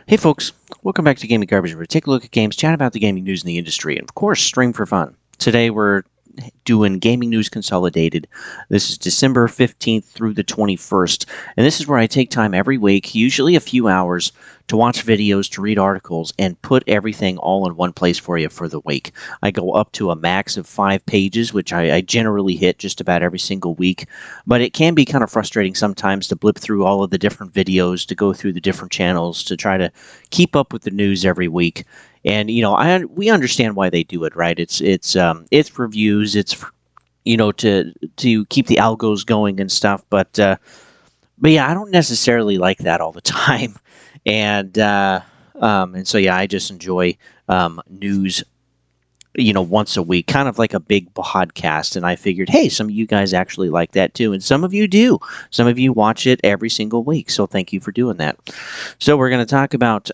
Hey folks, welcome back to Gaming Garbage, where we take a look at games, chat about the gaming news in the industry, and of course, stream for fun. Today we're doing Gaming News Consolidated. This is December 15th through the 21st, and this is where I take time every week, usually a few hours, to watch videos, to read articles, and put everything all in one place for you for the week. I go up to a max of 5 pages, which I generally hit just about every single week, but it can be kind of frustrating sometimes to blip through all of the different videos, to go through the different channels, to try to keep up with the news every week. And we understand why they do it, right? It's reviews, it's to keep the algos going and stuff. But yeah, I don't necessarily like that all the time, and so yeah, I just enjoy news. Once a week, kind of like a big podcast. And I figured, hey, some of you guys actually like that too, and some of you do. Some of you watch it every single week, so thank you for doing that. So we're going to talk about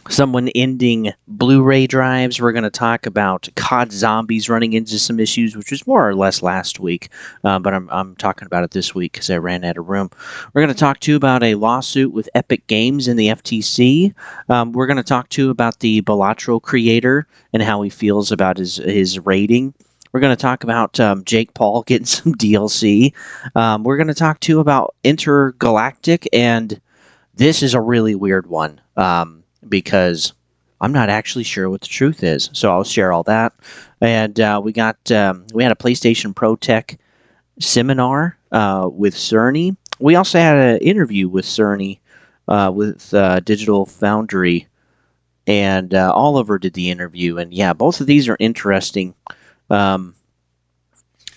someone ending Blu-ray drives. We're going to talk about COD Zombies running into some issues, which was more or less last week, but I'm talking about it this week because I ran out of room. We're going to talk too about a lawsuit with Epic Games and the FTC. We're going to talk too about the Balatro creator and how he feels about his rating. We're going to talk about Jake Paul getting some DLC. We're going to talk too about Intergalactic, and this is a really weird one. Because I'm not actually sure what the truth is. So I'll share all that. And we had a PlayStation Pro Tech seminar with Cerny. We also had an interview with Cerny with Digital Foundry, and Oliver did the interview. And yeah, both of these are interesting.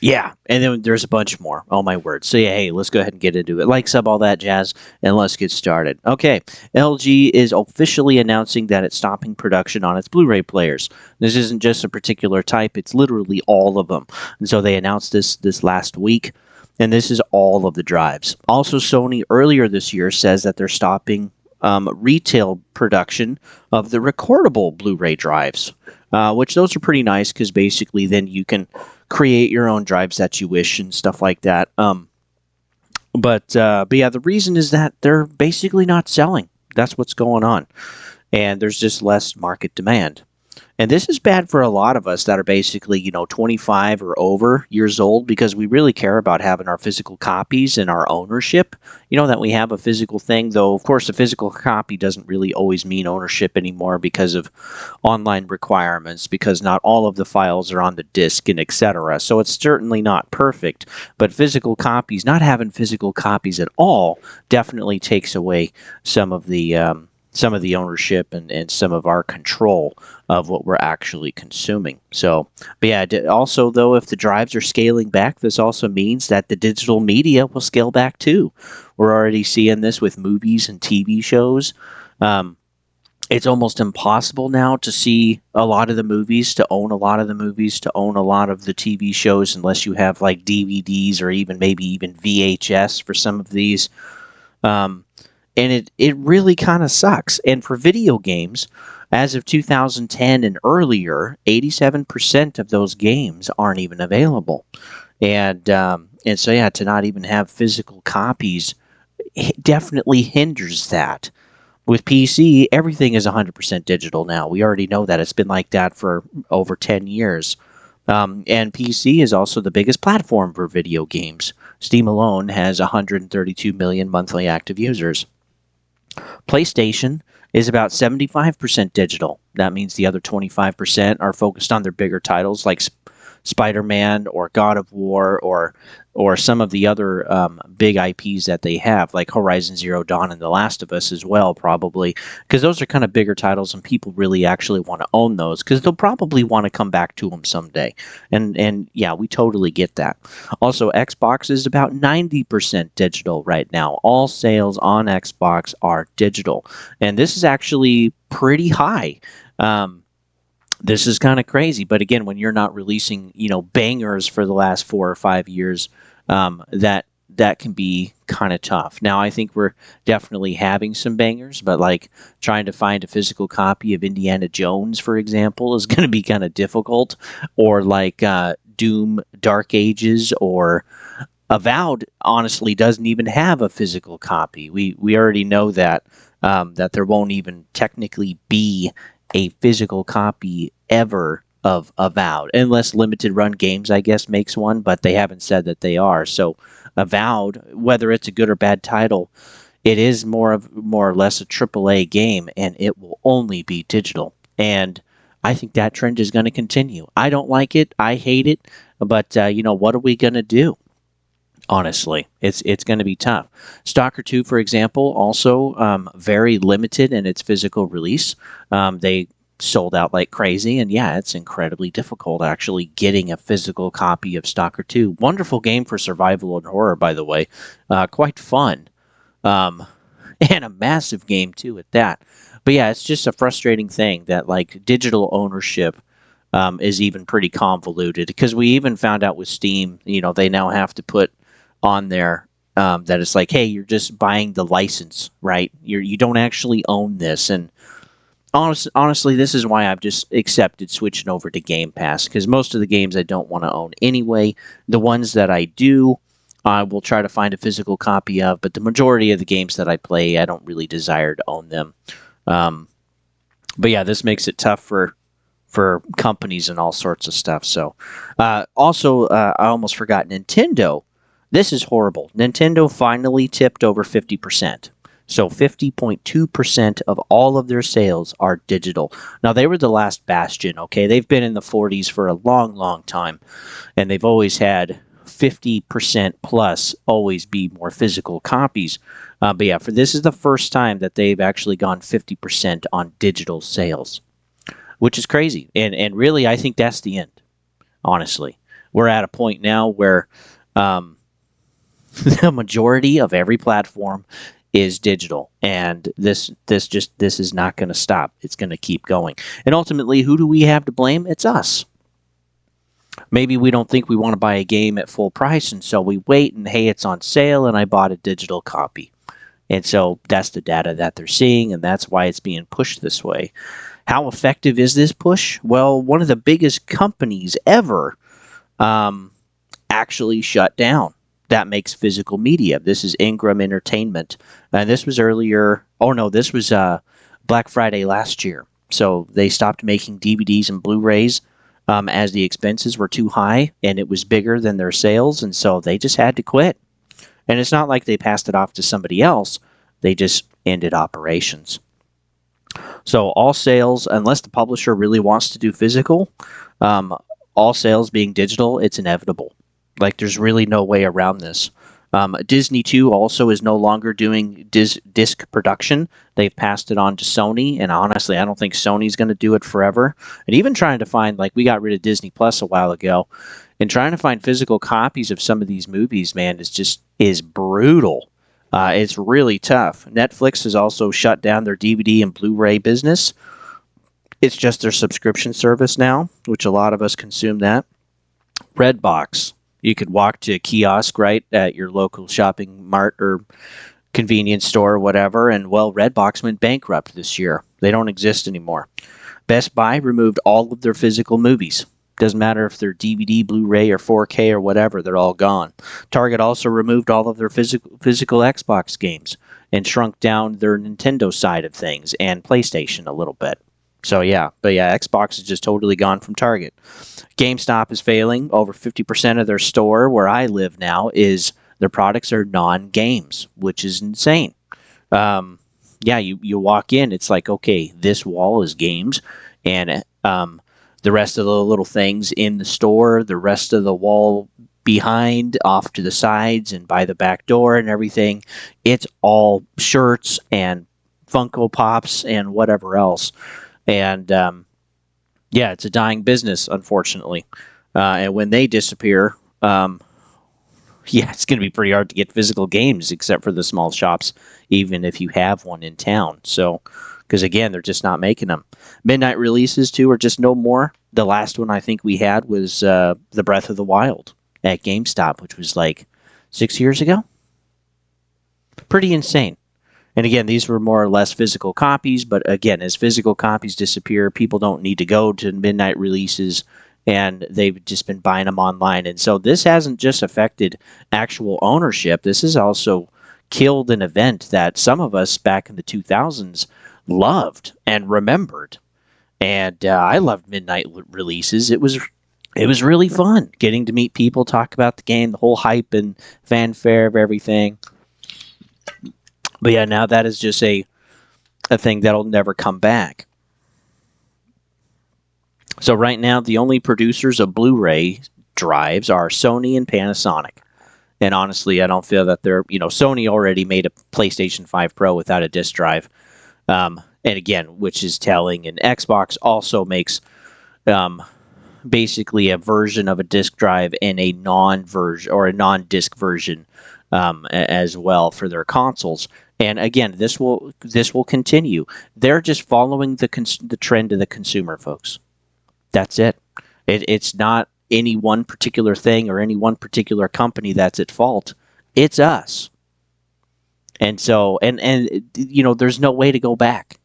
Yeah, and then there's a bunch more. Oh my word. So yeah, hey, let's go ahead and get into it. Like, sub, all that jazz, and let's get started. Okay, LG is officially announcing that it's stopping production on its Blu-ray players. This isn't just a particular type, it's literally all of them. And so they announced this last week, and this is all of the drives. Also, Sony earlier this year says that they're stopping retail production of the recordable Blu-ray drives, which those are pretty nice because basically then you can create your own drives that you wish and stuff like that. But yeah, the reason is that they're basically not selling. That's what's going on, and there's just less market demand. And this is bad for a lot of us that are basically, 25 or over years old, because we really care about having our physical copies and our ownership, that we have a physical thing. Though, of course, a physical copy doesn't really always mean ownership anymore because of online requirements, because not all of the files are on the disk and etc. So it's certainly not perfect, but physical copies, not having physical copies at all, definitely takes away some of the ownership and some of our control of what we're actually consuming. So, but yeah, also though, if the drives are scaling back, this also means that the digital media will scale back too. We're already seeing this with movies and TV shows. It's almost impossible now to see a lot of the movies, to own a lot of the movies, to own a lot of the TV shows, unless you have like DVDs or maybe even VHS for some of these. And it really kind of sucks. And for video games, as of 2010 and earlier, 87% of those games aren't even available. And so, yeah, to not even have physical copies definitely hinders that. With PC, everything is 100% digital now. We already know that. It's been like that for over 10 years. And PC is also the biggest platform for video games. Steam alone has 132 million monthly active users. PlayStation is about 75% digital. That means the other 25% are focused on their bigger titles like Spider-Man or God of War or some of the other big IPs that they have, like Horizon Zero Dawn and The Last of Us as well, probably, because those are kind of bigger titles and people really actually want to own those because they'll probably want to come back to them someday. And yeah, we totally get that. Also, Xbox is about 90% digital right now. All sales on Xbox are digital, and this is actually pretty high. This is kind of crazy, but again, when you're not releasing, bangers for the last 4 or 5 years, that can be kind of tough. Now, I think we're definitely having some bangers, but like trying to find a physical copy of Indiana Jones, for example, is going to be kind of difficult, or like Doom Dark Ages or Avowed honestly doesn't even have a physical copy. We already know that that there won't even technically be a physical copy ever of Avowed, unless Limited Run Games, I guess, makes one, but they haven't said that they are. So Avowed, whether it's a good or bad title, it is more or less a AAA game, and it will only be digital. And I think that trend is going to continue. I don't like it. I hate it. But what are we going to do? Honestly, it's going to be tough. Stalker 2, for example, also very limited in its physical release. They sold out like crazy, and yeah, it's incredibly difficult actually getting a physical copy of Stalker 2. Wonderful game for survival and horror, by the way. Quite fun. Um, and a massive game too at that. But yeah, it's just a frustrating thing that like digital ownership is even pretty convoluted, because we even found out with Steam, they now have to put on there that it's like, hey, you're just buying the license, right? You don't actually own this. And honestly, this is why I've just accepted switching over to Game Pass, because most of the games I don't want to own anyway. The ones that I do, I will try to find a physical copy of, but the majority of the games that I play, I don't really desire to own them. But yeah, this makes it tough for companies and all sorts of stuff. So, also, I almost forgot Nintendo. This is horrible. Nintendo finally tipped over 50%. So 50.2% of all of their sales are digital. Now, they were the last bastion, okay? They've been in the 40s for a long, long time, and they've always had 50% plus always be more physical copies. But yeah, this is the first time that they've actually gone 50% on digital sales, which is crazy. And really, I think that's the end, honestly. We're at a point now where the majority of every platform is digital, and this is not going to stop. It's going to keep going. And ultimately, who do we have to blame? It's us. Maybe we don't think we want to buy a game at full price, and so we wait, and hey, it's on sale, and I bought a digital copy. And so that's the data that they're seeing, and that's why it's being pushed this way. How effective is this push? Well, one of the biggest companies ever actually shut down. That makes physical media. This is Ingram Entertainment. This was earlier. Oh no, this was Black Friday last year. So they stopped making DVDs and Blu-rays as the expenses were too high, and it was bigger than their sales, and so they just had to quit. And it's not like they passed it off to somebody else. They just ended operations. So all sales, unless the publisher really wants to do physical, all sales being digital, it's inevitable. Like, there's really no way around this. Disney, too, also is no longer doing disc production. They've passed it on to Sony, and honestly, I don't think Sony's going to do it forever. And even trying to find, like, we got rid of Disney Plus a while ago, and trying to find physical copies of some of these movies, man, is brutal. It's really tough. Netflix has also shut down their DVD and Blu-ray business. It's just their subscription service now, which a lot of us consume that. Redbox. You could walk to a kiosk, right, at your local shopping mart or convenience store or whatever, and, well, Redbox went bankrupt this year. They don't exist anymore. Best Buy removed all of their physical movies. Doesn't matter if they're DVD, Blu-ray, or 4K or whatever, they're all gone. Target also removed all of their physical Xbox games and shrunk down their Nintendo side of things and PlayStation a little bit. So yeah, but yeah, Xbox is just totally gone from Target. GameStop is failing. Over 50% of their store where I live now is their products are non-games, which is insane. Yeah, you walk in, it's like, okay, this wall is games, and the rest of the little things in the store, the rest of the wall behind, off to the sides, and by the back door and everything, it's all shirts and Funko Pops and whatever else. And yeah, it's a dying business, unfortunately. And when they disappear, yeah, it's going to be pretty hard to get physical games, except for the small shops, even if you have one in town. So, because again, they're just not making them. Midnight releases, too, are just no more. The last one I think we had was The Breath of the Wild at GameStop, which was like 6 years ago. Pretty insane. And again, these were more or less physical copies, but again, as physical copies disappear, people don't need to go to midnight releases, and they've just been buying them online. And so this hasn't just affected actual ownership. This has also killed an event that some of us back in the 2000s loved and remembered. And I loved midnight releases. It was really fun getting to meet people, talk about the game, the whole hype and fanfare of everything. But yeah, now that is just a thing that'll never come back. So right now, the only producers of Blu-ray drives are Sony and Panasonic. And honestly, I don't feel that Sony already made a PlayStation 5 Pro without a disc drive. And again, which is telling. And Xbox also makes basically a version of a disc drive and a non-version or a non-disc version as well for their consoles. And again, this will continue. They're just following the trend of the consumer, folks. That's it. It's not any one particular thing or any one particular company that's at fault. It's us. And so, and there's no way to go back.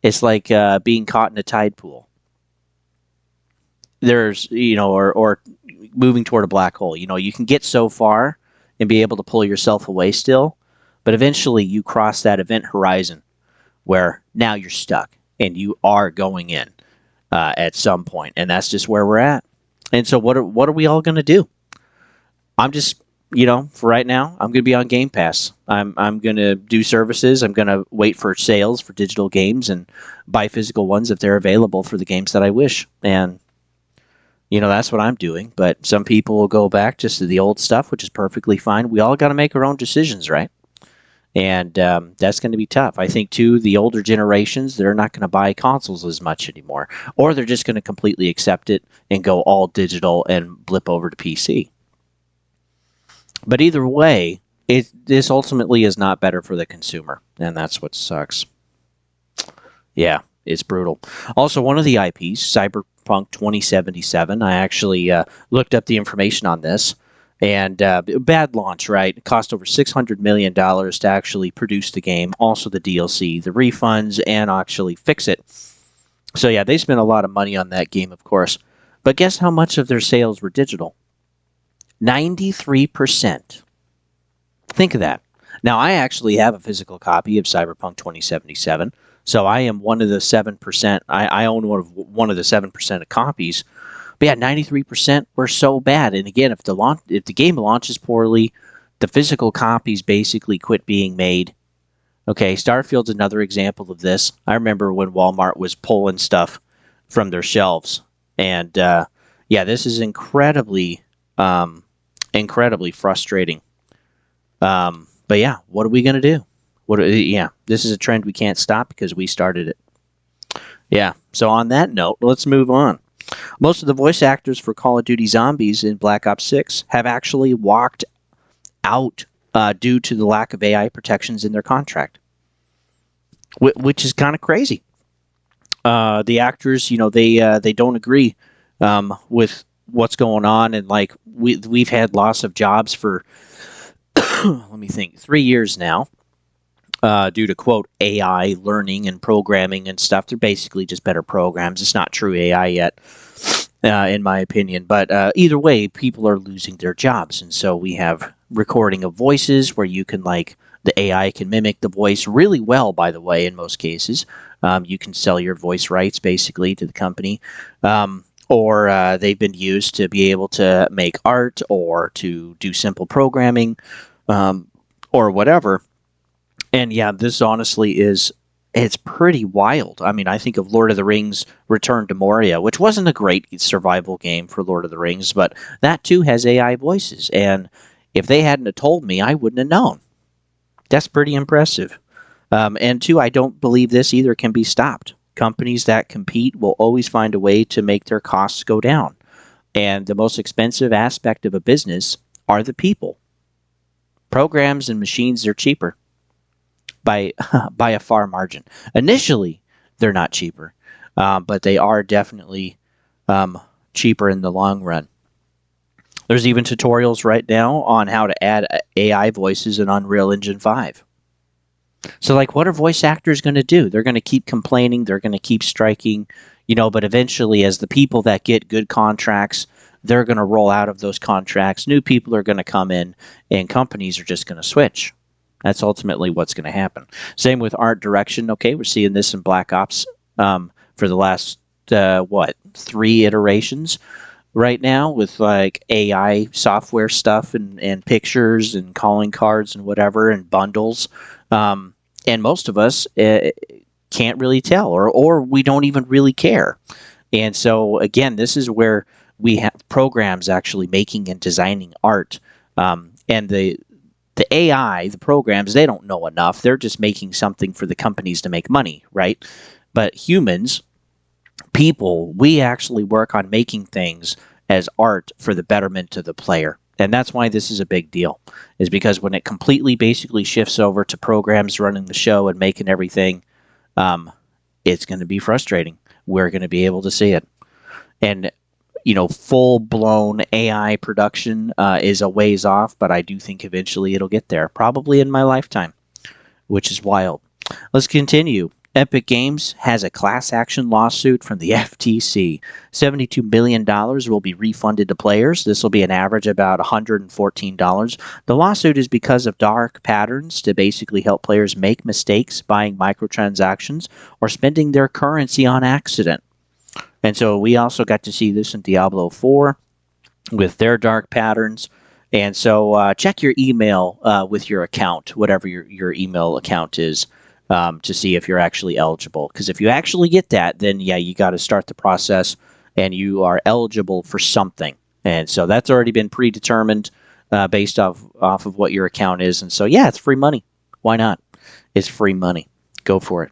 It's like being caught in a tide pool. There's, or moving toward a black hole. You can get so far and be able to pull yourself away still, but eventually you cross that event horizon where now you're stuck and you are going in at some point, and that's just where we're at. And so what are we all going to do? I'm just, for right now, I'm going to be on Game Pass. I'm going to do services. I'm going to wait for sales for digital games and buy physical ones if they're available for the games that I wish. And, that's what I'm doing. But some people will go back just to the old stuff, which is perfectly fine. We all got to make our own decisions, right? And that's going to be tough. I think, too, the older generations, they're not going to buy consoles as much anymore. Or they're just going to completely accept it and go all digital and blip over to PC. But either way, this ultimately is not better for the consumer. And that's what sucks. Yeah, it's brutal. Also, one of the IPs, Cyberpunk 2077, I actually looked up the information on this. And bad launch, right? It cost over $600 million to actually produce the game, also the DLC, the refunds, and actually fix it. So yeah, they spent a lot of money on that game, of course. But guess how much of their sales were digital? 93%. Think of that. Now, I actually have a physical copy of Cyberpunk 2077, so I am one of the 7%. I own one of the 7% of copies. But yeah, 93% were so bad. And again, if the game launches poorly, the physical copies basically quit being made. Okay, Starfield's another example of this. I remember when Walmart was pulling stuff from their shelves. And yeah, this is incredibly frustrating. But yeah, what are we going to do? This is a trend we can't stop because we started it. Yeah, so on that note, let's move on. Most of the voice actors for Call of Duty Zombies in Black Ops 6 have actually walked out due to the lack of AI protections in their contract, which is kind of crazy. The actors, they don't agree with what's going on, and like we've had loss of jobs for let me think, 3 years now. Due to, quote, AI learning and programming and stuff. They're basically just better programs. It's not true AI yet, in my opinion. But either way, people are losing their jobs. And so we have recording of voices where you can, the AI can mimic the voice really well, by the way, in most cases. You can sell your voice rights, basically, to the company. Or they've been used to be able to make art or to do simple programming or whatever. And yeah, this honestly it's pretty wild. I mean, I think of Lord of the Rings Return to Moria, which wasn't a great survival game for Lord of the Rings, but that too has AI voices. And if they hadn't have told me, I wouldn't have known. That's pretty impressive. And two, I don't believe this either can be stopped. Companies that compete will always find a way to make their costs go down. And the most expensive aspect of a business are the people. Programs and machines are cheaper. By a far margin. Initially, they're not cheaper, but they are definitely cheaper in the long run. There's even tutorials right now on how to add AI voices in Unreal Engine 5. So, what are voice actors going to do? They're going to keep complaining. They're going to keep striking, but eventually, as the people that get good contracts, they're going to roll out of those contracts. New people are going to come in, and companies are just going to switch. That's ultimately what's going to happen. Same with art direction. Okay, we're seeing this in Black Ops for the last, 3 iterations right now with like AI software stuff and pictures and calling cards and whatever and bundles. And most of us can't really tell, or we don't even really care. And so, again, this is where we have programs actually making and designing art. And the AI, the programs, they don't know enough. They're just making something for the companies to make money, right? But humans, people, we actually work on making things as art for the betterment of the player. And that's why this is a big deal, is because when it completely basically shifts over to programs running the show and making everything, um, it's going to be frustrating. We're going to be able to see it. And full blown AI production is a ways off, but I do think eventually it'll get there, probably in my lifetime, which is wild. Let's continue. Epic Games has a class action lawsuit from the FTC. $72 million will be refunded to players. This will be an average about $114. The lawsuit is because of dark patterns to basically help players make mistakes buying microtransactions or spending their currency on accident. And so we also got to see this in Diablo 4 with their dark patterns. And so check your email with your account, whatever your email account is, to see if you're actually eligible. Because if you actually get that, then yeah, you got to start the process and you are eligible for something. And so that's already been predetermined based off of what your account is. And so yeah, it's free money. Why not? It's free money. Go for it.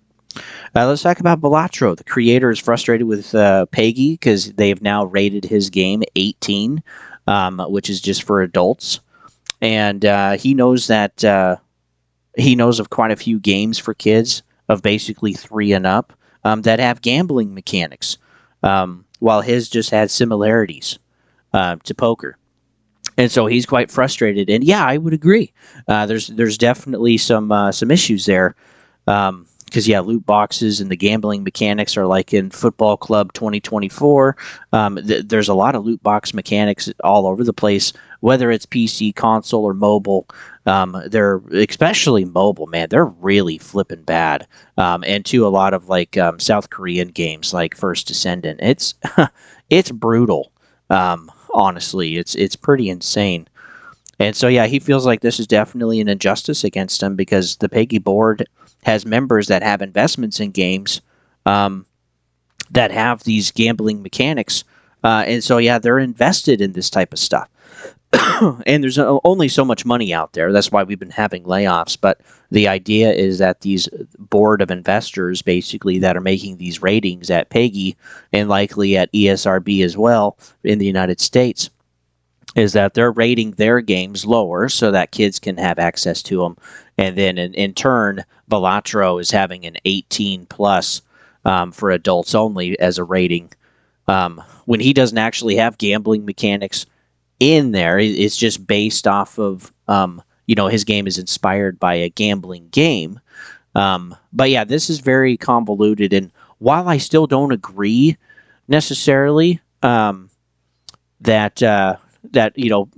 Let's talk about Balatro. The creator is frustrated with Peggy because they have now rated his game 18, which is just for adults. And he knows that he knows of quite a few games for kids of basically 3 and up that have gambling mechanics, while his just had similarities to poker. And so he's quite frustrated. And yeah, I would agree. There's definitely some issues there. Because yeah, loot boxes and the gambling mechanics are like in Football Club 2024. There's a lot of loot box mechanics all over the place, whether it's PC, console, or mobile. They're especially mobile, man. They're really flipping bad. And to a lot of like South Korean games like First Descendant, it's it's brutal. Honestly, it's pretty insane. And so, yeah, he feels like this is definitely an injustice against him because the Peggy board has members that have investments in games um, that have these gambling mechanics. And so, yeah, they're invested in this type of stuff. And there's only so much money out there. That's why we've been having layoffs. But the idea is that these board of investors, basically, that are making these ratings at Peggy and likely at ESRB as well in the United States, is that they're rating their games lower so that kids can have access to them. And then in turn, Balatro is having an 18 plus for adults only as a rating. When he doesn't actually have gambling mechanics in there, it's just based off of, his game is inspired by a gambling game. But yeah, this is very convoluted. And while I still don't agree necessarily, that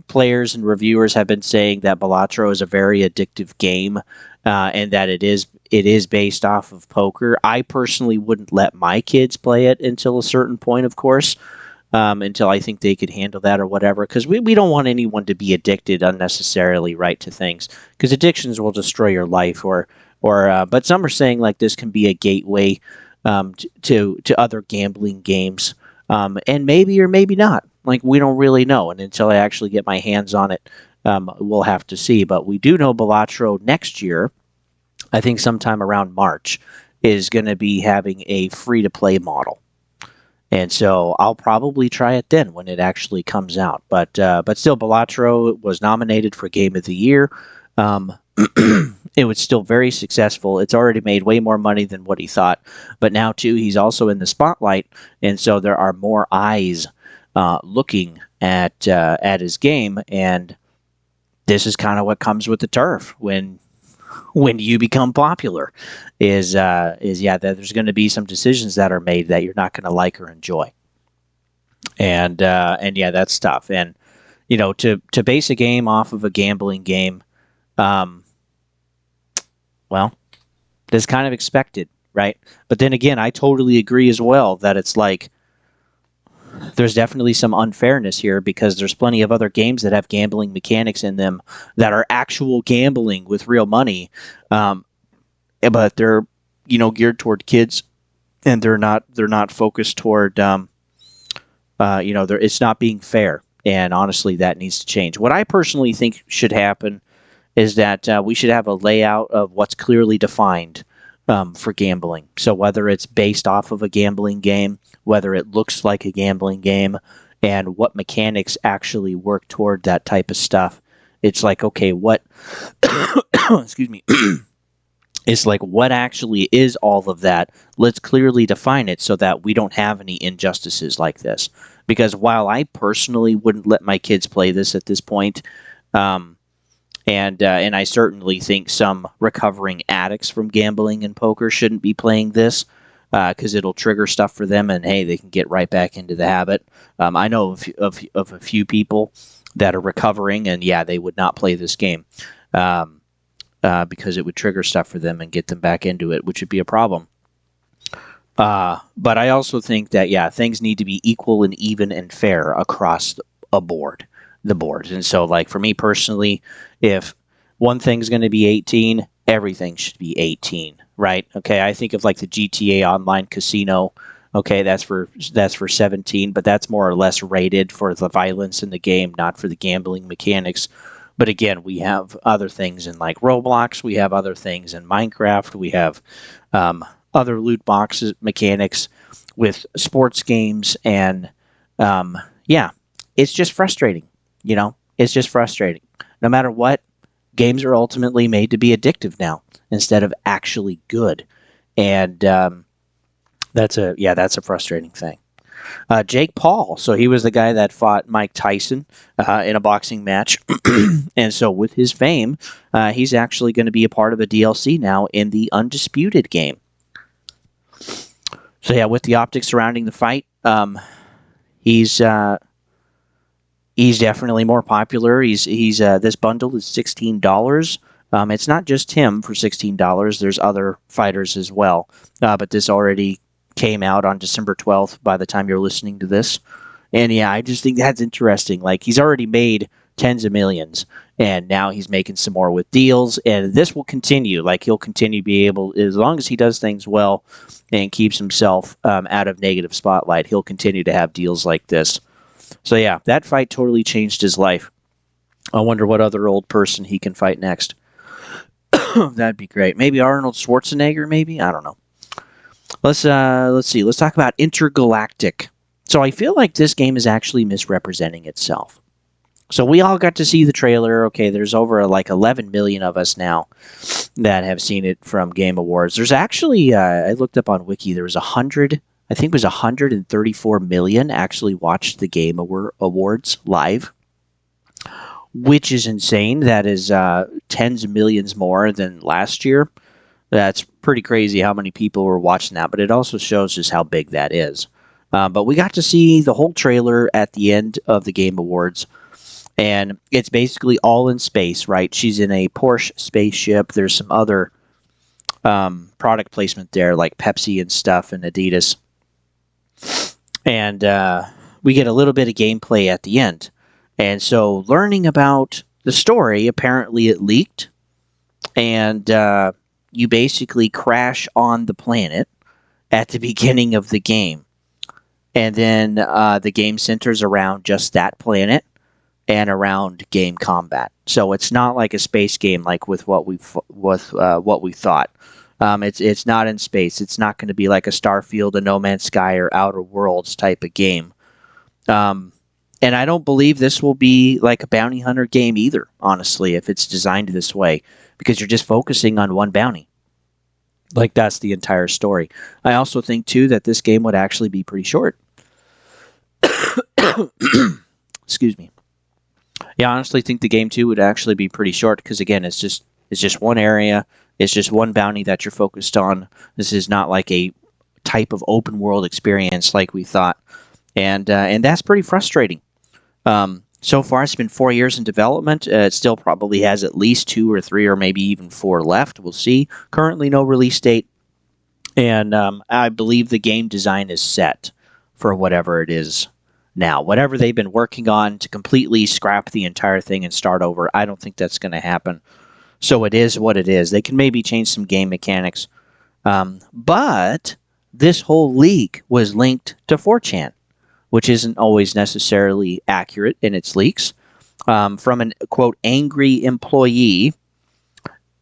players and reviewers have been saying that Balatro is a very addictive game, and that it is based off of poker. I personally wouldn't let my kids play it until a certain point, of course, until I think they could handle that or whatever, because we don't want anyone to be addicted unnecessarily, right, to things, because addictions will destroy your life, but some are saying like this can be a gateway to other gambling games, and maybe or maybe not. Like, we don't really know, and until I actually get my hands on it, we'll have to see. But we do know Balatro next year, I think sometime around March, is going to be having a free-to-play model. And so I'll probably try it then when it actually comes out. But still, Balatro was nominated for Game of the Year. It was still very successful. It's already made way more money than what he thought. But now, too, he's also in the spotlight, and so there are more eyes looking at his game, and this is kind of what comes with the turf when you become popular. Is that there's going to be some decisions that are made that you're not going to like or enjoy, and yeah, that's tough. And to base a game off of a gambling game, Well, that's kind of expected, right? But then again, I totally agree as well that it's like there's definitely some unfairness here because there's plenty of other games that have gambling mechanics in them that are actual gambling with real money, um, but they're geared toward kids and they're not focused toward it's not being fair. And honestly, that needs to change. What I personally think should happen is that we should have a layout of what's clearly defined for gambling. So whether it's based off of a gambling game, whether it looks like a gambling game, and what mechanics actually work toward that type of stuff. It's like, okay, what, excuse me, it's like, what actually is all of that? Let's clearly define it so that we don't have any injustices like this. Because while I personally wouldn't let my kids play this at this point, um, and I certainly think some recovering addicts from gambling and poker shouldn't be playing this because it'll trigger stuff for them, and hey, they can get right back into the habit. I know of a few people that are recovering, and yeah, they would not play this game because it would trigger stuff for them and get them back into it, which would be a problem. But I also think that yeah, things need to be equal and even and fair across the board. And so, like for me personally, if one thing's going to be 18, everything should be 18, right? Okay, I think of like the GTA Online Casino. Okay, that's for 17, but that's more or less rated for the violence in the game, not for the gambling mechanics. But again, we have other things in like Roblox, we have other things in Minecraft, we have other loot boxes mechanics with sports games, and yeah, it's just frustrating. It's just frustrating. No matter what, games are ultimately made to be addictive now instead of actually good, and that's a frustrating thing. Jake Paul, so he was the guy that fought Mike Tyson in a boxing match, and so with his fame, he's actually going to be a part of a DLC now in the Undisputed game. So yeah, with the optics surrounding the fight, he's he's definitely more popular. He's this bundle is $16. It's not just him for $16. There's other fighters as well, but this already came out on December 12th. By the time you're listening to this, and yeah, I just think that's interesting. Like he's already made tens of millions, and now he's making some more with deals, and this will continue. Like he'll continue to be able, as long as he does things well and keeps himself out of negative spotlight, he'll continue to have deals like this. So yeah, that fight totally changed his life. I wonder what other old person he can fight next. That'd be great. Maybe Arnold Schwarzenegger. Maybe I don't know. Let's see. Let's talk about Intergalactic. So I feel like this game is actually misrepresenting itself. So we all got to see the trailer. Okay, there's over like 11 million of us now that have seen it from Game Awards. There's actually, I looked up on Wiki, there was 100, I think it was 134 million actually watched the Game Awards live, which is insane. That is tens of millions more than last year. That's pretty crazy how many people were watching that, but it also shows just how big that is. But we got to see the whole trailer at the end of the Game Awards, and it's basically all in space, right? She's in a Porsche spaceship. There's some other product placement there, like Pepsi and stuff, and Adidas. And we get a little bit of gameplay at the end. And so learning about the story, apparently it leaked, and you basically crash on the planet at the beginning of the game. And then the game centers around just that planet and around game combat. So it's not like a space game like with what we thought. It's not in space. It's not going to be like a Starfield, a No Man's Sky, or Outer Worlds type of game. And I don't believe this will be like a bounty hunter game either, honestly, if it's designed this way, because you're just focusing on one bounty. Like that's the entire story. I also think too that this game would actually be pretty short. Excuse me. Yeah, I honestly think the game too would actually be pretty short because again, it's just one area, it's just one bounty that you're focused on. This is not like a type of open world experience like we thought, and that's pretty frustrating. So far, it's been 4 years in development. It still probably has at least 2 or 3 or maybe even 4 left. We'll see. Currently, no release date. And I believe the game design is set for whatever it is now. Whatever they've been working on to completely scrap the entire thing and start over, I don't think that's going to happen. So it is what it is. They can maybe change some game mechanics. But this whole leak was linked to 4chan, which isn't always necessarily accurate in its leaks. From an, quote, angry employee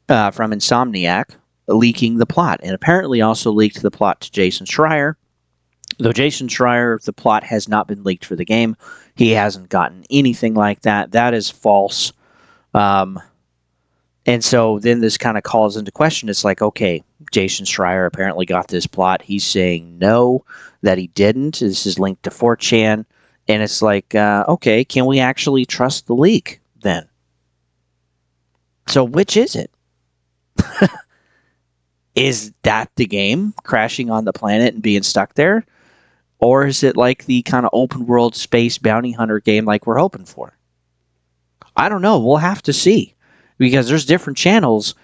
from Insomniac leaking the plot, and apparently also leaked the plot to Jason Schreier. Though Jason Schreier, the plot has not been leaked for the game. He hasn't gotten anything like that. That is false. And so then this kind of calls into question. It's like, okay, Jason Schreier apparently got this plot. He's saying no, that he didn't. This is linked to 4chan. And it's like, okay, can we actually trust the leak then? So which is it? Is that the game crashing on the planet and being stuck there? Or is it like the kind of open world space bounty hunter game like we're hoping for? I don't know. We'll have to see. Because there's different channels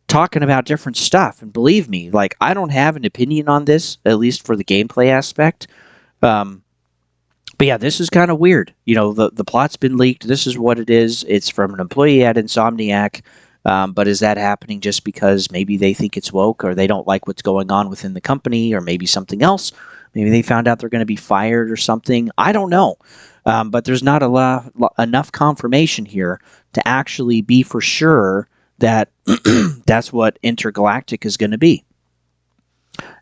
talking about different stuff. And believe me, like, I don't have an opinion on this, at least for the gameplay aspect. But yeah, this is kind of weird. You know, the plot's been leaked. This is what it is. It's from an employee at Insomniac. But is that happening just because maybe they think it's woke or they don't like what's going on within the company or maybe something else? Maybe they found out they're going to be fired or something. I don't know. But there's not enough confirmation here to actually be for sure that that's what Intergalactic is going to be.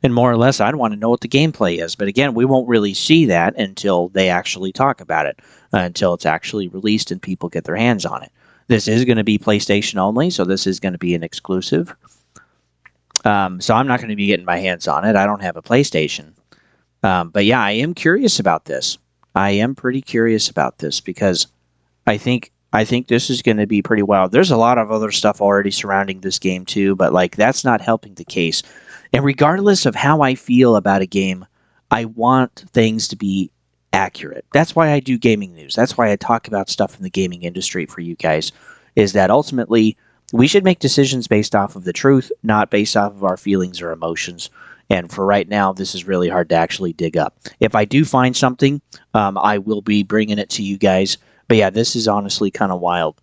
And more or less, I'd want to know what the gameplay is. But again, we won't really see that until they actually talk about it, until it's actually released and people get their hands on it. This is going to be PlayStation only, so this is going to be an exclusive. So I'm not going to be getting my hands on it. I don't have a PlayStation. But yeah, I am curious about this. I am pretty curious about this because I think this is going to be pretty wild. There's a lot of other stuff already surrounding this game too, but like that's not helping the case. And regardless of how I feel about a game, I want things to be accurate. That's why I do gaming news. That's why I talk about stuff in the gaming industry for you guys, is that ultimately we should make decisions based off of the truth, not based off of our feelings or emotions. And for right now, this is really hard to actually dig up. If I do find something, I will be bringing it to you guys. But yeah, this is honestly kind of wild.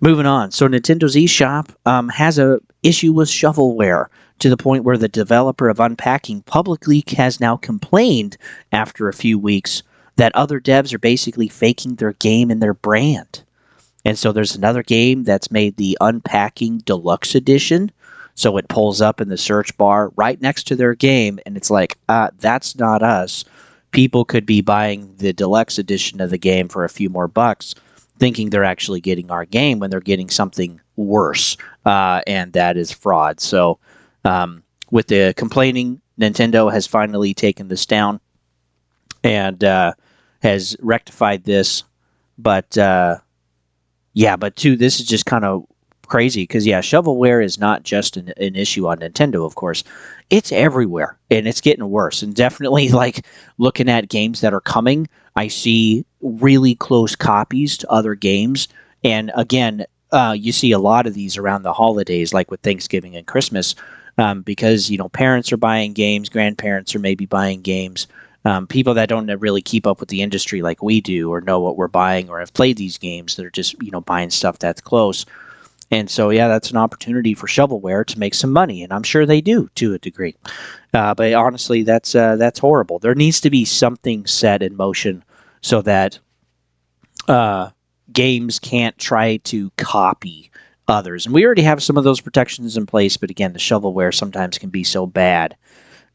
Moving on. So Nintendo's eShop has a issue with shovelware to the point where the developer of Unpacking publicly has now complained after a few weeks that other devs are basically faking their game and their brand. And so there's another game that's made the Unpacking Deluxe Edition. So it pulls up in the search bar right next to their game, and it's like, that's not us. People could be buying the deluxe edition of the game for a few more bucks, thinking they're actually getting our game when they're getting something worse, and that is fraud. So with the complaining, Nintendo has finally taken this down and has rectified this. But yeah, but too, this is just kind of crazy because yeah, shovelware is not just an issue on Nintendo, of course. It's everywhere and it's getting worse. And definitely, like, looking at games that are coming, I see really close copies to other games. And again, you see a lot of these around the holidays, like with Thanksgiving and Christmas, because, you know, parents are buying games, grandparents are maybe buying games. People that don't really keep up with the industry like we do or know what we're buying or have played these games, they're just, you know, buying stuff that's close. And so, yeah, that's an opportunity for shovelware to make some money, and I'm sure they do to a degree. But honestly, that's horrible. There needs to be something set in motion so that games can't try to copy others. And we already have some of those protections in place, but again, the shovelware sometimes can be so bad.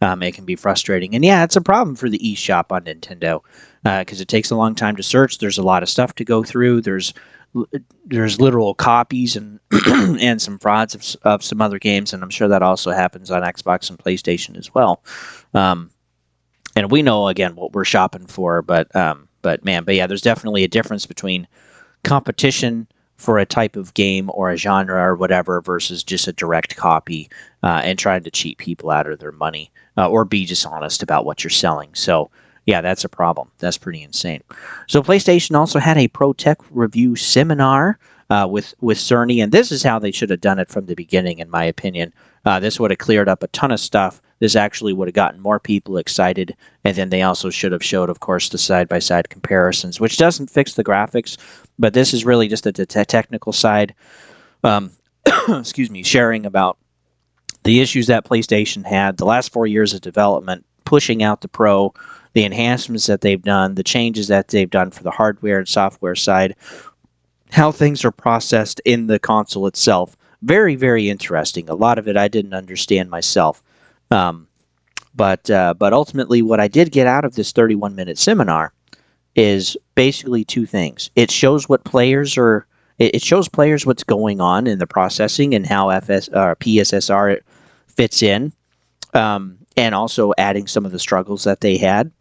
It can be frustrating. And yeah, it's a problem for the eShop on Nintendo because it takes a long time to search. There's a lot of stuff to go through. There's literal copies and and some frauds of some other games, and I'm sure that also happens on Xbox and PlayStation as well. And we know again what we're shopping for, but yeah, there's definitely a difference between competition for a type of game or a genre or whatever versus just a direct copy and trying to cheat people out of their money or be dishonest about what you're selling. So Yeah, that's a problem. That's pretty insane. So PlayStation also had a Pro Tech review seminar with Cerny, and this is how they should have done it from the beginning, in my opinion. This would have cleared up a ton of stuff. This actually would have gotten more people excited, and then they also should have showed, of course, the side-by-side comparisons, which doesn't fix the graphics, but this is really just the technical side. Um, excuse me, sharing about the issues that PlayStation had, the last 4 years of development, pushing out the Pro, the enhancements that they've done, the changes that they've done for the hardware and software side, how things are processed in the console itself. Very, very interesting. A lot of it I didn't understand myself. Um, but ultimately, what I did get out of this 31-minute seminar is basically two things. It shows what players are. It shows players what's going on in the processing and how PSSR fits in, and also adding some of the struggles that they had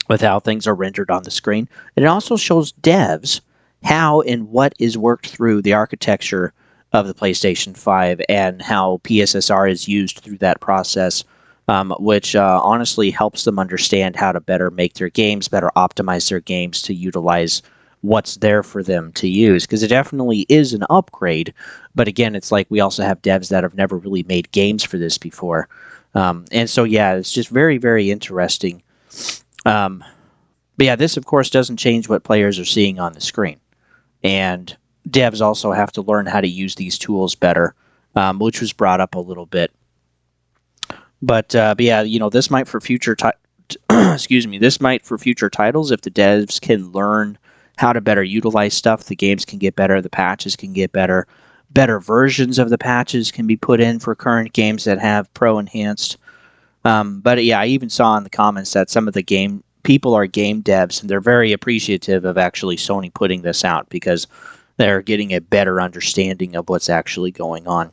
with how things are rendered on the screen. And it also shows devs how and what is worked through the architecture of the PlayStation 5 and how PSSR is used through that process, which honestly helps them understand how to better make their games, better optimize their games to utilize what's there for them to use. Because it definitely is an upgrade, but again, it's like we also have devs that have never really made games for this before. And so, yeah, it's just very, very interesting. But yeah, this, of course, doesn't change what players are seeing on the screen. And devs also have to learn how to use these tools better, which was brought up a little bit. But yeah, this might for future excuse me, this might for future titles, if the devs can learn how to better utilize stuff, the games can get better, the patches can get better, better versions of the patches can be put in for current games that have Pro enhanced. But yeah, I even saw in the comments that some of the game people are game devs, and they're very appreciative of actually Sony putting this out because they're getting a better understanding of what's actually going on.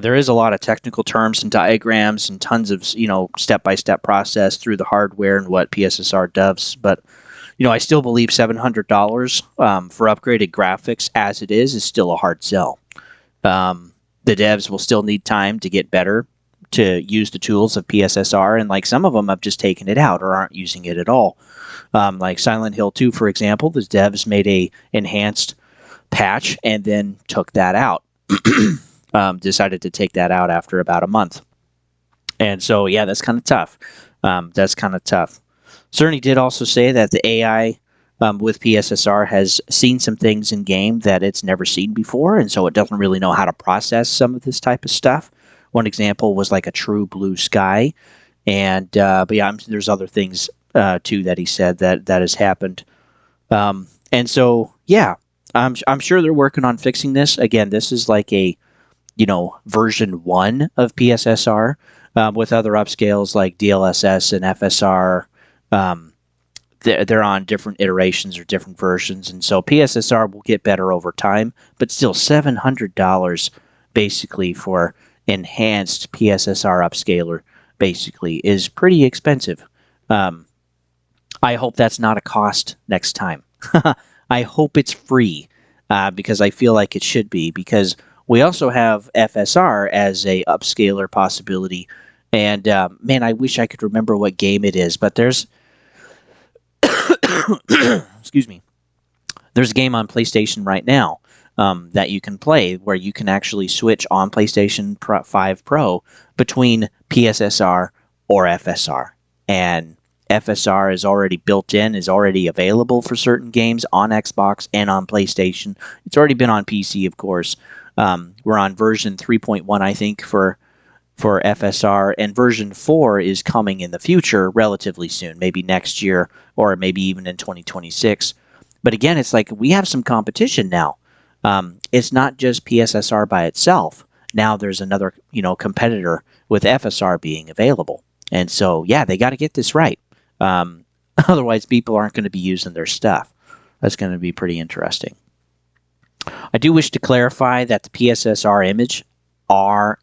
There is a lot of technical terms and diagrams and tons of step-by-step process through the hardware and what PSSR does, but I still believe $700 for upgraded graphics as it is still a hard sell. The devs will still need time to get better to use the tools of PSSR, and like some of them have just taken it out or aren't using it at all. Like Silent Hill 2, for example, the devs made a enhanced patch and then took that out. Decided to take that out after about a month. And so, yeah, that's kind of tough. Cerny did also say that the AI with PSSR has seen some things in game that it's never seen before, and so it doesn't really know how to process some of this type of stuff. One example was like a true blue sky, and but yeah, there's other things too that he said that has happened. And so, yeah, I'm sure they're working on fixing this. Again, this is like a version 1 of PSSR with other upscales like DLSS and FSR. They're on different iterations or different versions, and so PSSR will get better over time, but still $700 basically for enhanced PSSR upscaler basically is pretty expensive. I hope that's not a cost next time. I hope it's free because I feel like it should be, because we also have FSR as a upscaler possibility, and man, I wish I could remember what game it is, but there's excuse me, there's a game on PlayStation right now that you can play where you can actually switch on PlayStation 5 Pro between PSSR or FSR, and FSR is already built in, is already available for certain games on Xbox and on PlayStation. It's already been on PC, of course. We're on version 3.1, I think, for FSR, and version 4 is coming in the future relatively soon, maybe next year or maybe even in 2026. But again, it's like we have some competition now. It's not just PSSR by itself. Now there's another competitor with FSR being available. And so, yeah, they got to get this right. Otherwise, people aren't going to be using their stuff. That's going to be pretty interesting. I do wish to clarify that the PSSR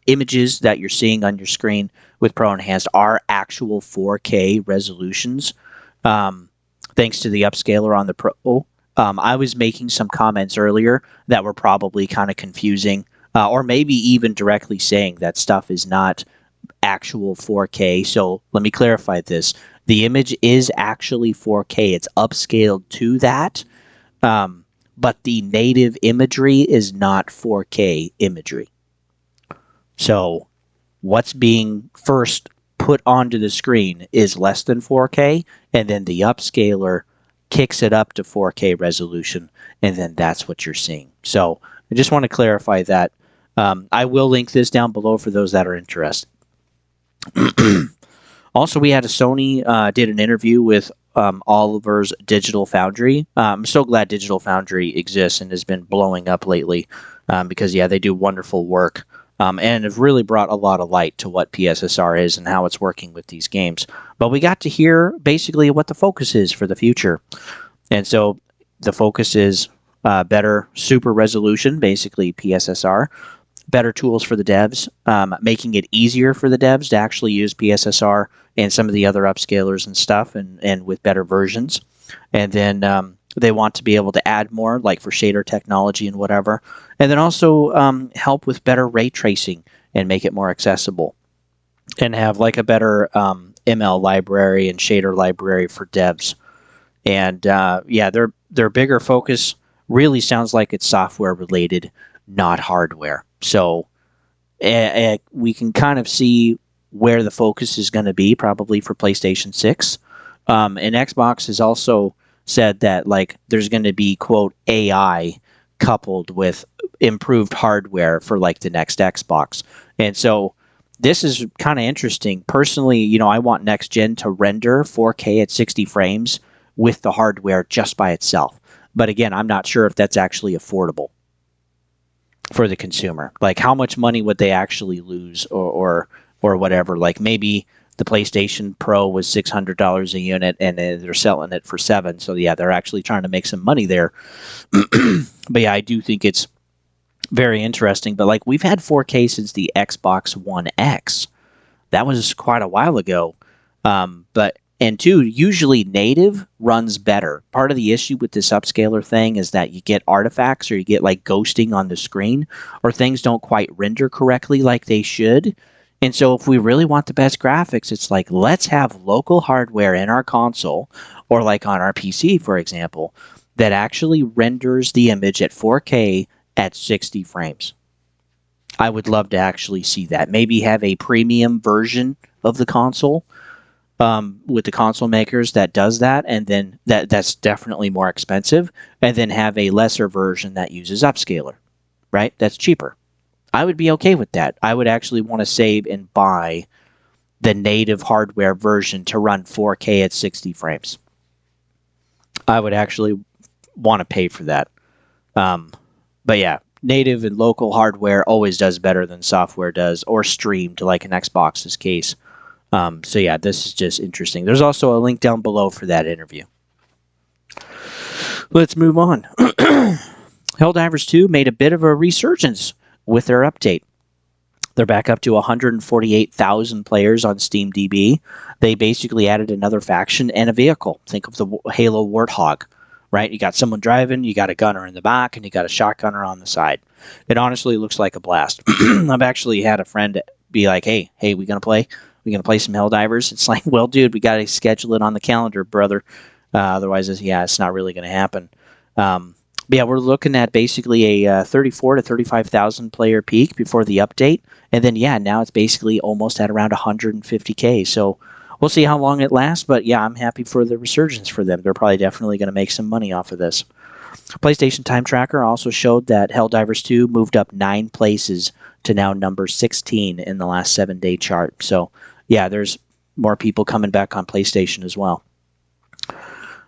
images that you're seeing on your screen with Pro Enhanced are actual 4K resolutions. Thanks to the upscaler on the Pro. I was making some comments earlier that were probably kind of confusing, or maybe even directly saying that stuff is not actual 4K. So let me clarify this. The image is actually 4K. It's upscaled to that, but the native imagery is not 4K imagery. So what's being first put onto the screen is less than 4K, and then the upscaler kicks it up to 4K resolution, and then that's what you're seeing. So I just want to clarify that. I will link this down below for those that are interested. Also, we had a Sony did an interview with Oliver's Digital Foundry. I'm so glad Digital Foundry exists and has been blowing up lately because, yeah, they do wonderful work and have really brought a lot of light to what PSSR is and how it's working with these games. But we got to hear basically what the focus is for the future. And so the focus is better super resolution, basically PSSR, better tools for the devs, making it easier for the devs to actually use PSSR and some of the other upscalers and stuff, and with better versions. And then they want to be able to add more, like for shader technology and whatever. And then also help with better ray tracing and make it more accessible. And have like a better ML library and shader library for devs. And yeah, their bigger focus really sounds like it's software related, not hardware. So we can kind of see where the focus is going to be probably for PlayStation 6. And Xbox has also said that like there's going to be, quote, AI coupled with improved hardware for like the next Xbox. And so this is kind of interesting. Personally, you know, I want next gen to render 4K at 60 frames with the hardware just by itself. But again, I'm not sure if that's actually affordable for the consumer. Like how much money would they actually lose or whatever? Like maybe the PlayStation Pro was $600 a unit and they're selling it for $7. So yeah, they're actually trying to make some money there. But yeah, I do think it's very interesting. But like we've had 4K since the Xbox One X. That was quite a while ago. And two, usually native runs better. Part of the issue with this upscaler thing is that you get artifacts or you get like ghosting on the screen or things don't quite render correctly like they should. And so if we really want the best graphics, it's like, let's have local hardware in our console or like on our PC, for example, that actually renders the image at 4K at 60 frames. I would love to actually see that. Maybe have a premium version of the console with the console makers that does that, and then that's definitely more expensive, and then have a lesser version that uses upscaler, right? That's cheaper. I would be okay with that. I would actually want to save and buy the native hardware version to run 4K at 60 frames. I would actually want to pay for that. But yeah, native and local hardware always does better than software does, or streamed like in Xbox's case. So yeah, this is just interesting. There's also a link down below for that interview. Let's move on. Helldivers 2 made a bit of a resurgence with their update. They're back up to 148,000 players on SteamDB. They basically added another faction and a vehicle. Think of the Halo Warthog, right? You got someone driving, you got a gunner in the back, and you got a shotgunner on the side. It honestly looks like a blast. I've actually had a friend be like, hey, we gonna play? We gonna play some Helldivers? It's like, well, dude, we gotta schedule it on the calendar, brother. Otherwise, it's not really gonna happen. But yeah, we're looking at basically a 34 to 35,000 player peak before the update, and then yeah, now it's basically almost at around 150K. So we'll see how long it lasts. But yeah, I'm happy for the resurgence for them. They're probably definitely going to make some money off of this. PlayStation Time Tracker also showed that Helldivers 2 moved up 9 places to now number 16 in the last 7-day chart. So yeah, there's more people coming back on PlayStation as well.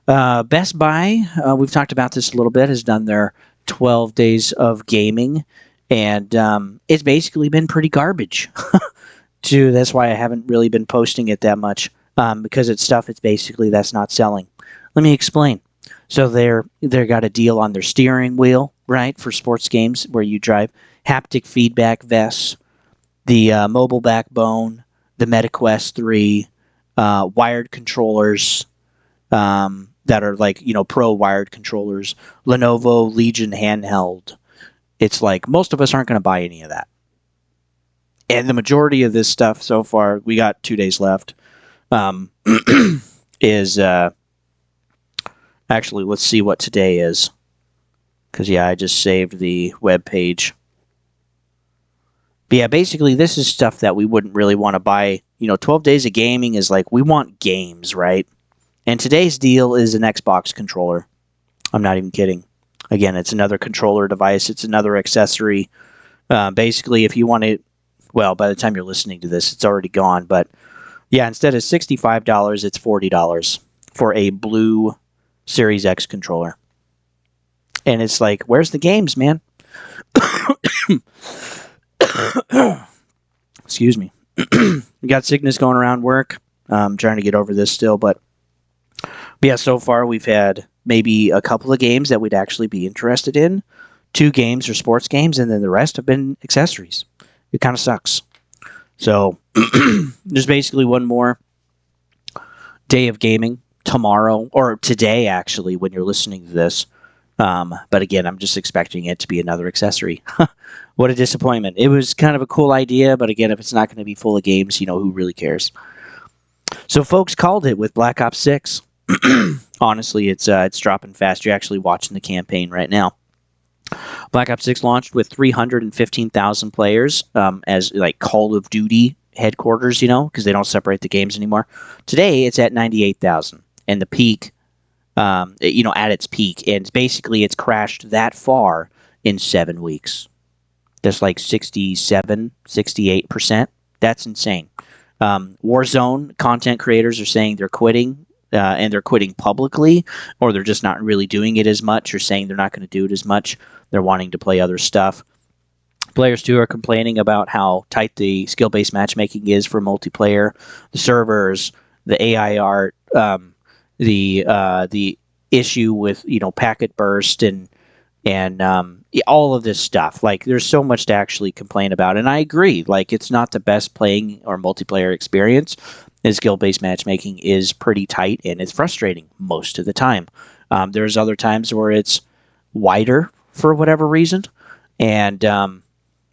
Best Buy, we've talked about this a little bit, has done their 12 days of gaming, and it's basically been pretty garbage. That's why I haven't really been posting it that much, because it's stuff that's not selling. Let me explain. So they're got a deal on their steering wheel, right, for sports games where you drive, haptic feedback vests, the mobile backbone, the MetaQuest 3, wired controllers, that are like, pro wired controllers, Lenovo Legion handheld. It's like most of us aren't going to buy any of that. And the majority of this stuff so far, we got 2 days left. is actually, let's see what today is. Because, yeah, I just saved the web page. But, yeah, basically, this is stuff that we wouldn't really want to buy. 12 days of gaming is like, we want games, right? And today's deal is an Xbox controller. I'm not even kidding. Again, it's another controller device. It's another accessory. Basically, if you want to, well, by the time you're listening to this, it's already gone. But, yeah, instead of $65, it's $40 for a blue Series X controller. And it's like, where's the games, man? Excuse me. We got sickness going around work. I'm trying to get over this still, but yeah, so far we've had maybe a couple of games that we'd actually be interested in. 2 games are sports games, and then the rest have been accessories. It kind of sucks. So there's basically one more day of gaming tomorrow, or today actually, when you're listening to this. But again, I'm just expecting it to be another accessory. What a disappointment. It was kind of a cool idea, but again, if it's not going to be full of games, who really cares? So folks called it with Black Ops 6. Honestly, it's dropping fast. You're actually watching the campaign right now. Black Ops 6 launched with 315,000 players as like Call of Duty headquarters, because they don't separate the games anymore. Today, it's at 98,000, and the peak, at its peak, and basically it's crashed that far in 7 weeks. That's like 67, 68%. That's insane. Warzone content creators are saying they're quitting, and they're quitting publicly, or they're just not really doing it as much, or saying they're not going to do it as much. They're wanting to play other stuff. Players, too, are complaining about how tight the skill-based matchmaking is for multiplayer. The servers, the AI art, the issue with, packet burst and all of this stuff. Like, there's so much to actually complain about. And I agree. Like, it's not the best playing or multiplayer experience. And skill-based matchmaking is pretty tight, and it's frustrating most of the time. There's other times where it's wider for whatever reason, and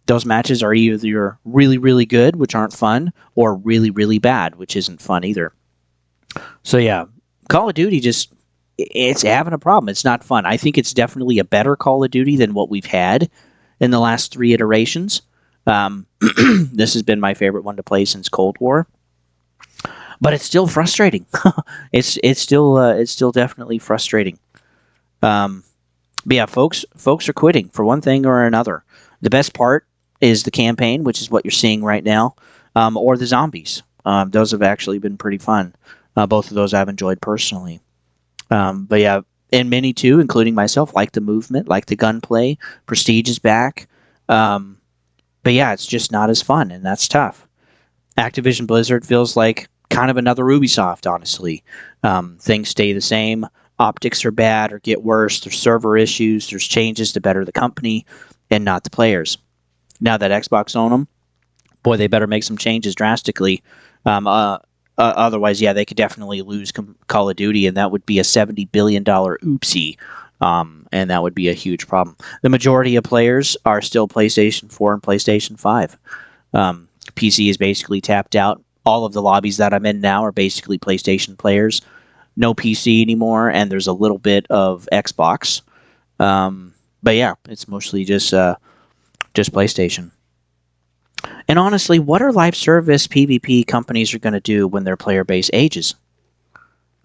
those matches are either really, really good, which aren't fun, or really, really bad, which isn't fun either. So yeah, Call of Duty it's having a problem. It's not fun. I think it's definitely a better Call of Duty than what we've had in the last 3 iterations. This has been my favorite one to play since Cold War. But it's still frustrating. It's still definitely frustrating. But yeah, folks are quitting for one thing or another. The best part is the campaign, which is what you're seeing right now, or the zombies. Those have actually been pretty fun. Both of those I've enjoyed personally. But yeah, and many too, including myself, like the movement, like the gunplay. Prestige is back. But yeah, it's just not as fun, and that's tough. Activision Blizzard feels like kind of another Ubisoft, honestly. Things stay the same. Optics are bad or get worse. There's server issues. There's changes to better the company and not the players. Now that Xbox own them, boy, they better make some changes drastically. Otherwise, yeah, they could definitely lose Call of Duty, and that would be a $70 billion oopsie, and that would be a huge problem. The majority of players are still PlayStation 4 and PlayStation 5. PC is basically tapped out. All of the lobbies that I'm in now are basically PlayStation players. No PC anymore, and there's a little bit of Xbox. But yeah, it's mostly just PlayStation. And honestly, what are live service PvP companies are going to do when their player base ages?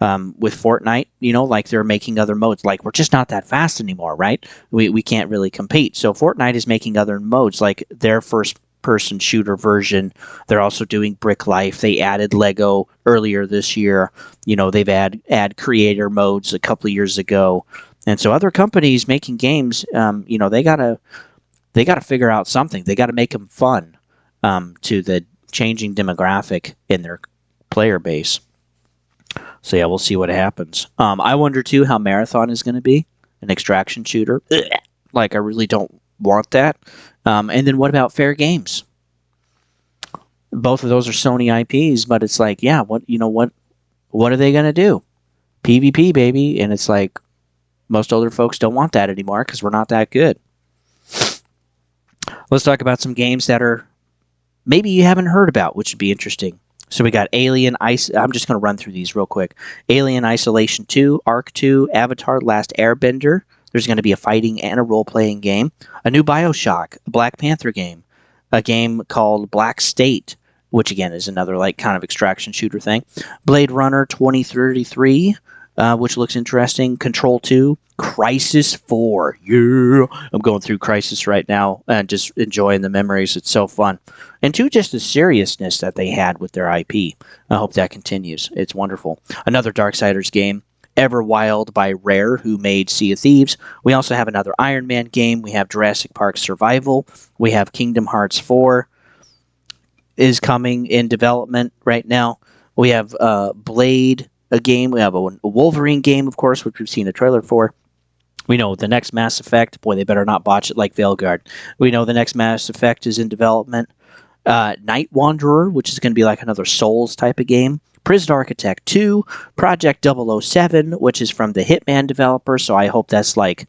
With Fortnite, like they're making other modes. Like, we're just not that fast anymore, right? We can't really compete. So Fortnite is making other modes, like their first-person shooter version. They're also doing Brick Life. They added Lego earlier this year. They've add creator modes a couple of years ago. And so other companies making games, they gotta figure out something. They gotta make them fun to the changing demographic in their player base. So yeah, we'll see what happens. I wonder too how Marathon is going to be, an extraction shooter. Like, I really don't want that. And then what about Fair Games? Both of those are Sony IPs, but it's like, yeah, what are they going to do? PvP, baby. And it's like, most older folks don't want that anymore because we're not that good. Let's talk about some games that are maybe you haven't heard about, which would be interesting. So we got Alien Ice. I'm just going to run through these real quick. Alien Isolation 2, Arc 2, Avatar: Last Airbender. There's going to be a fighting and a role-playing game. A new BioShock, a Black Panther game, a game called Black State, which again is another like kind of extraction shooter thing. Blade Runner 2033, which looks interesting. Control 2, Crisis 4. Yeah, I'm going through Crisis right now and just enjoying the memories. It's so fun. And 2, just the seriousness that they had with their IP. I hope that continues. It's wonderful. Another Darksiders game, Everwild by Rare, who made Sea of Thieves. We also have another Iron Man game. We have Jurassic Park Survival. We have Kingdom Hearts 4 is coming in development right now. We have Blade, a game. We have a Wolverine game, of course, which we've seen a trailer for. We know the next Mass Effect. Boy, they better not botch it like Veilguard. We know the next Mass Effect is in development. Night Wanderer, which is going to be like another Souls type of game. Prison Architect 2, Project 007, which is from the Hitman developer, so I hope that's like,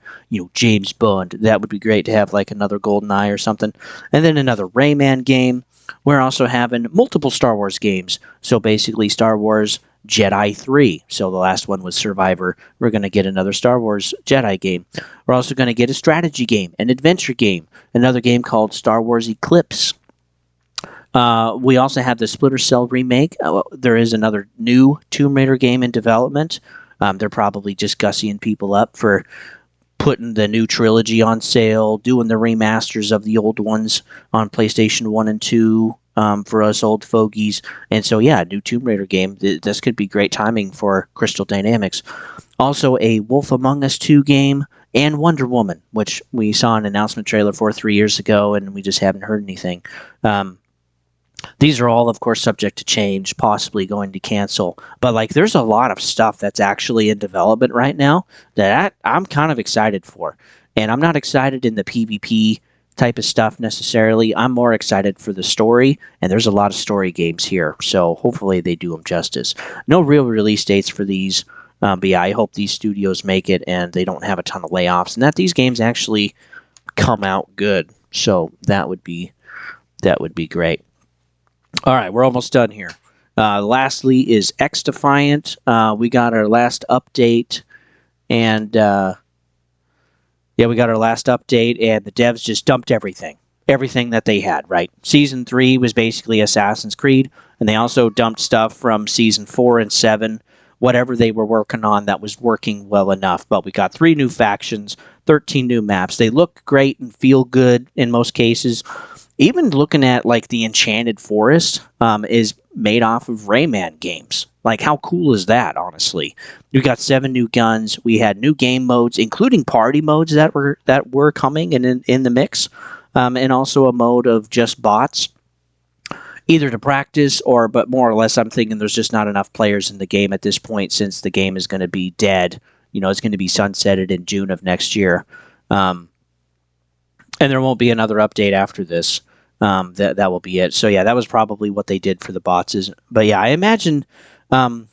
James Bond. That would be great to have like another GoldenEye or something. And then another Rayman game. We're also having multiple Star Wars games. So basically Star Wars Jedi 3. So the last one was Survivor. We're going to get another Star Wars Jedi game. We're also going to get a strategy game, an adventure game, another game called Star Wars Eclipse. We also have the Splinter Cell remake. There is another new Tomb Raider game in development. They're probably just gussying people up for putting the new trilogy on sale, doing the remasters of the old ones on PlayStation 1 and 2 for us old fogies. And so, yeah, new Tomb Raider game. This could be great timing for Crystal Dynamics. Also, a Wolf Among Us 2 game and Wonder Woman, which we saw an announcement trailer for 3 years ago, and we just haven't heard anything. These are all, of course, subject to change, possibly going to cancel. But, there's a lot of stuff that's actually in development right now that I'm kind of excited for. And I'm not excited in the PvP type of stuff necessarily. I'm more excited for the story, and there's a lot of story games here. So hopefully they do them justice. No real release dates for these, but yeah, I hope these studios make it and they don't have a ton of layoffs, and that these games actually come out good. So that would be great. All right, we're almost done here. Lastly is X Defiant. We got our last update, and we got our last update, and the devs just dumped everything that they had. Right, Season 3 was basically Assassin's Creed, and they also dumped stuff from Season 4 and 7, whatever they were working on that was working well enough. But we got 3 new factions, 13 new maps. They look great and feel good in most cases. Even looking at the Enchanted Forest is made off of Rayman games. How cool is that, honestly? We got 7 new guns. We had new game modes, including party modes that were coming and in the mix, and also a mode of just bots, either to practice but more or less I'm thinking there's just not enough players in the game at this point since the game is going to be dead. It's going to be sunsetted in June of next year. And there won't be another update after this. That will be it. So yeah, that was probably what they did for the bots. But yeah, I imagine, some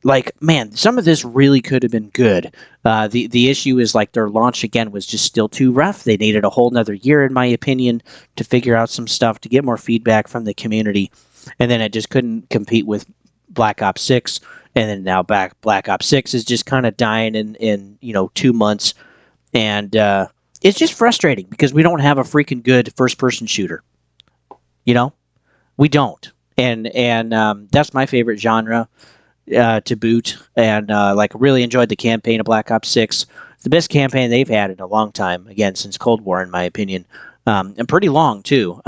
of this really could have been good. The issue is their launch again was just still too rough. They needed a whole nother year, in my opinion, to figure out some stuff, to get more feedback from the community, and then it just couldn't compete with Black Ops 6. And then now Black Ops 6 is just kind of dying in 2 months, and it's just frustrating because we don't have a freaking good first-person shooter. We don't, and that's my favorite genre to boot. And really enjoyed the campaign of Black Ops 6. It's the best campaign they've had in a long time. Again, since Cold War, in my opinion, and pretty long too.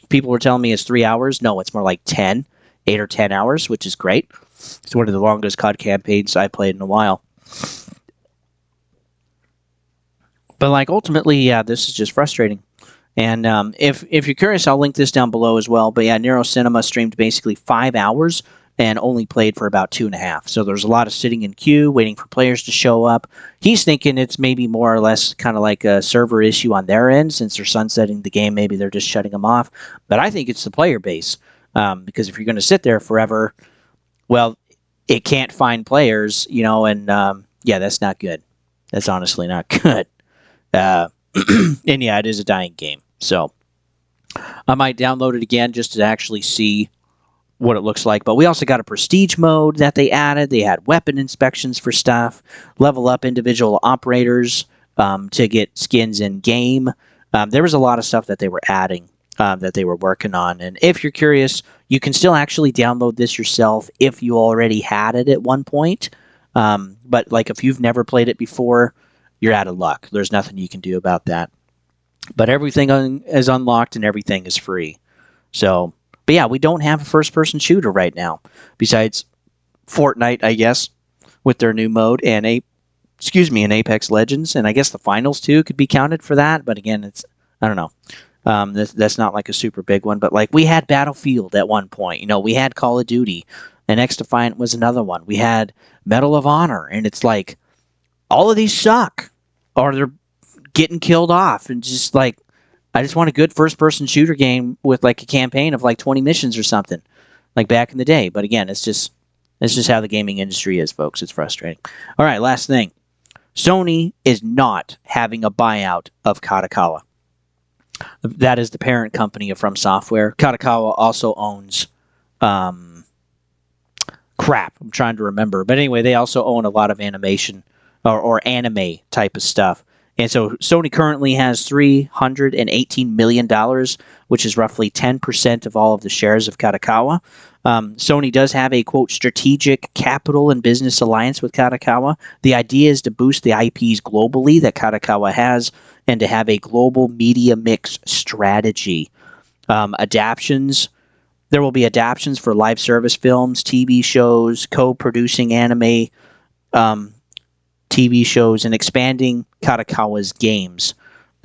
People were telling me it's 3 hours. No, it's more like 8 or 10 hours, which is great. It's one of the longest COD campaigns I played in a while. But ultimately, yeah, this is just frustrating. And if you're curious, I'll link this down below as well. But yeah, Nero Cinema streamed basically 5 hours and only played for about 2.5. So there's a lot of sitting in queue, waiting for players to show up. He's thinking it's maybe more or less kind of like a server issue on their end, since they're sunsetting the game. Maybe they're just shutting them off. But I think it's the player base, because if you're going to sit there forever, well, it can't find players, and yeah, that's not good. That's honestly not good. And yeah, it is a dying game. So I might download it again just to actually see what it looks like. But we also got a prestige mode that they added. They had weapon inspections for stuff, level up individual operators to get skins in game. There was a lot of stuff that they were adding, that they were working on. And if you're curious, you can still actually download this yourself if you already had it at one point. But like if you've never played it before, you're out of luck. There's nothing you can do about that. But everything is unlocked and everything is free. So, but yeah, we don't have a first-person shooter right now, besides Fortnite, I guess, with their new mode, and an Apex Legends, and I guess the finals too could be counted for that. But again, I don't know. That's not like a super big one, but like we had Battlefield at one point. You know, we had Call of Duty, and X Defiant was another one. We had Medal of Honor, and it's like all of these suck, or they're getting killed off, and just like I just want a good first-person shooter game with like a campaign of like 20 missions or something, like back in the day. But again, it's just how the gaming industry is, folks. It's frustrating. All right, last thing. Sony is not having a buyout of Kadokawa. That is the parent company of From Software. Kadokawa also owns crap. I'm trying to remember. But anyway, they also own a lot of animation or anime type of stuff. And so Sony currently has $318 million, which is roughly 10% of all of the shares of Kadokawa. Sony does have a, quote, strategic capital and business alliance with Kadokawa. The idea is to boost the IPs globally that Kadokawa has and to have a global media mix strategy. Adaptions. There will be adaptions for live service films, TV shows, co-producing anime TV shows, and expanding Kadokawa's games.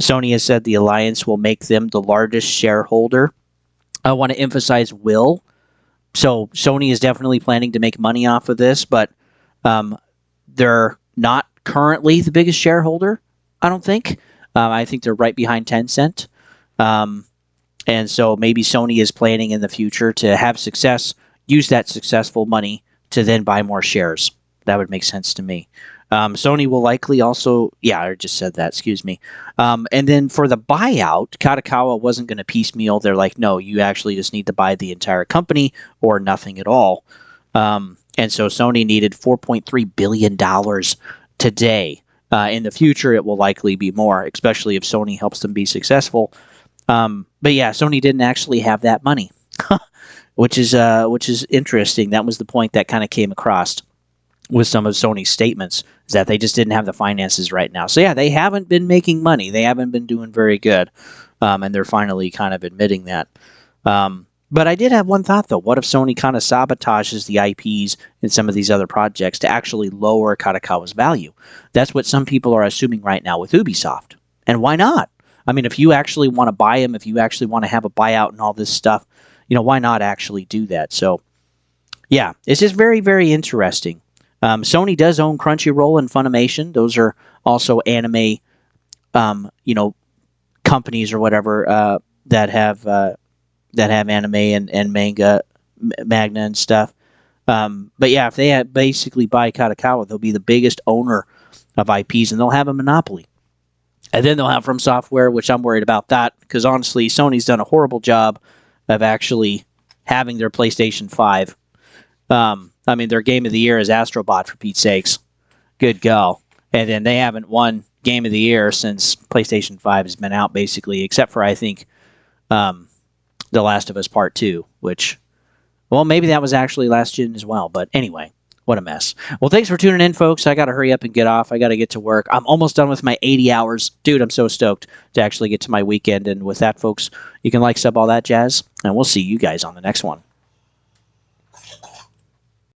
Sony has said the alliance will make them the largest shareholder. I want to emphasize will. So Sony is definitely planning to make money off of this, but they're not currently the biggest shareholder, I don't think. I think they're right behind Tencent. And so maybe Sony is planning in the future to have success, use that successful money to then buy more shares. That would make sense to me. Sony will likely also, I just said that, excuse me. And then for the buyout, Kadokawa wasn't going to piecemeal. They're like, no, you actually just need to buy the entire company or nothing at all. And so Sony needed $4.3 billion today. In the future, it will likely be more, especially if Sony helps them be successful. But yeah, Sony didn't actually have that money, which is interesting. That was the point that kind of came across with some of Sony's statements, is that they just didn't have the finances right now. So yeah, they haven't been making money. They haven't been doing very good. And they're finally kind of admitting that. But I did have one thought, though. What if Sony kind of sabotages the IPs in some of these other projects to actually lower Kadokawa's value? That's what some people are assuming right now with Ubisoft. And why not? I mean, if you actually want to buy them, if you actually want to have a buyout and all this stuff, why not actually do that? So yeah, it's just very, very interesting. Sony does own Crunchyroll and Funimation. Those are also anime, companies or whatever that have anime and manga, manga and stuff. But yeah, if they basically buy Kadokawa, they'll be the biggest owner of IPs, and they'll have a monopoly. And then they'll have From Software, which I'm worried about that, because honestly, Sony's done a horrible job of actually having their PlayStation 5. Their game of the year is Astrobot, for Pete's sakes. Good go. And then they haven't won game of the year since PlayStation 5 has been out, basically, except for, I think, The Last of Us Part 2, which, well, maybe that was actually last gen as well. But anyway, what a mess. Well, thanks for tuning in, folks. I got to hurry up and get off. I got to get to work. I'm almost done with my 80 hours. Dude, I'm so stoked to actually get to my weekend. And with that, folks, you can like, sub, all that jazz, and we'll see you guys on the next one.